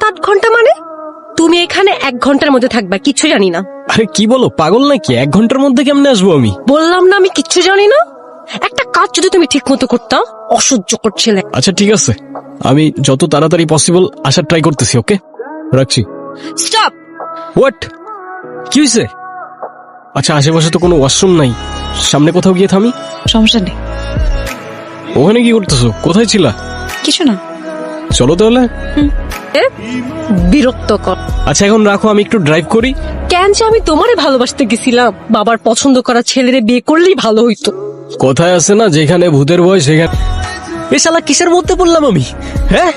7-8 ঘন্টা মানে? তুমি এখানে 1 ঘন্টার মধ্যে থাকবা, কিচ্ছু জানি না। আরে কি বলো, পাগল নাকি? 1 ঘন্টার মধ্যে কেমনে আসবো আমি? বললাম না আমি কিচ্ছু জানি না। একটা কাজ যদি তুমি ঠিক মতো করতা। অসহ্য করছিলে। আচ্ছা ঠিক আছে, আমি যত তাড়াতাড়ি পসিবল আসার ট্রাই করতেছি। ওকে, রাখছি। স্টপ। হোয়াট? কি হয়েছে? আচ্ছা, আশেপাশে তো কোনো ওয়াশরুম নাই, সামনে কোথাও গিয়ে থামি। সমস্যা নেই। ওখানে কি করতেছো? কোথায় ছিলা? কিছু না। চলো তাহলে। বিরক্তকর। আচ্ছা এখন রাখো, আমি একটু ড্রাইভ করি। কেন যে আমি তোমারে ভালোবাসতে গেছিলাম, বাবার পছন্দ করা ছেলেরে বিয়ে করলেই ভালো হইতো। কোথায় আছে না, যেখানে ভূতের ভয় সেখানে। এ শালা কিসের মধ্যে পড়লাম আমি? হ্যাঁ,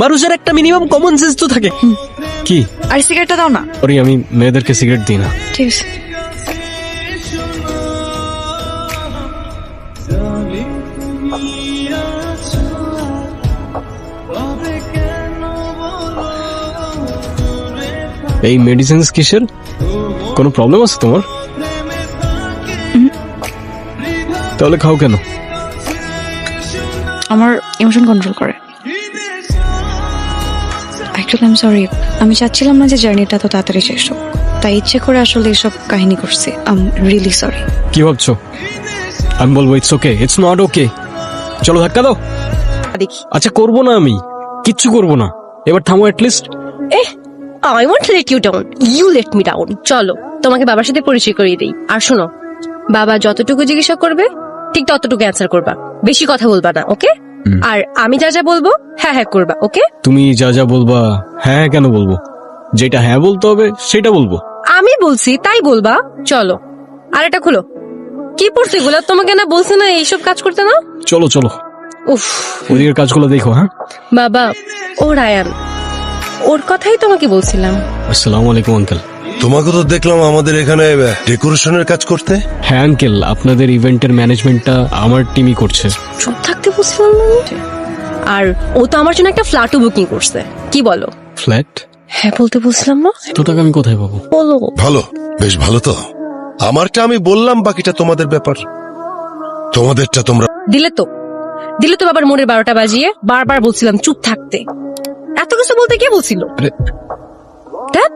মানুষের একটা মিনিমাম কমন সেন্স তো থাকে। কি? আর সিগারেটটা দাও না। সরি, আমি মেয়েদেরকে সিগারেট দিই না। ঠিক আছে। এই মেডিসিনস কিসের? কোনো প্রবলেম আছে তোমার? তাহলে খাও কেন? আমার ইমোশন কন্ট্রোল করে। অ্যাকচুয়ালি আই এম সরি, আমি চাচ্ছিলাম না যে জার্নিটা তো তাড়াতাড়ি শেষ হোক, তাই ইচ্ছে করে আসলে এইসব কাহিনী করছি। I am really sorry. কি ভাবছো? আমি বলবো it's okay, it's not okay. চলো ধাক্কা দাও। দেখি। আচ্ছা করবো না, আমি কিচ্ছু করবো না। এবার থামো at least. I won't let you down. You let me down. চলো তোমাকে বাবার সাথে পরিচয় করিয়ে দিই। আর শোনো, বাবা যতটুকু জিজ্ঞাসা করবে ঠিক ততটুকু অ্যান্সার করবা, বেশি কথা বলবা না, ওকে? আর আমি যা যা বলবো হ্যাঁ হ্যাঁ করবা, ওকে? তুমি যা যা বলবা হ্যাঁ হ্যাঁ কেন বলবো? যেটা হ্যাঁ বলতে হবে সেটা বলবো। আমি বলছি তাই বলবা। চলো। আর এটা খুলো। কি পড়ছে এগুলা? তোমাকে না বলছে না এইসব কাজ করতে না? চলো চলো, উফ। ওদিকের কাজগুলো দেখো। হ্যাঁ বাবা, ও রায়ান, ওর কথাই তোমাকে বলছিলাম। আসসালামু আলাইকুম আঙ্কেল। তোমাকে তো দেখলাম আমাদের এখানে ডেকোরেশনের কাজ করতে। হ্যাঁ আঙ্কেল, আপনাদের ইভেন্টের ম্যানেজমেন্টটা আমার টিমই করছে। চুপ থাকতে বলছিলাম না আমি? আর ও তো আমার জন্য একটা ফ্ল্যাটও বুকিং করছে। কি বলো? ফ্ল্যাট? হ্যাঁ বলতে বলছিলাম না? এত টাকা আমি কোথায় পাবো? বলো। ভালো, বেশ ভালো তো। আমারটা আমি বললাম, বাকিটা তোমাদের ব্যাপার। তোমাদেরটা তোমরা দিলে তো বাবার মোড়ের 12টা বাজিয়ে। বারবার বলছিলাম চুপ থাকতে। এত কিছু বলতে কে বলছিল? আরে ধ্যাৎ।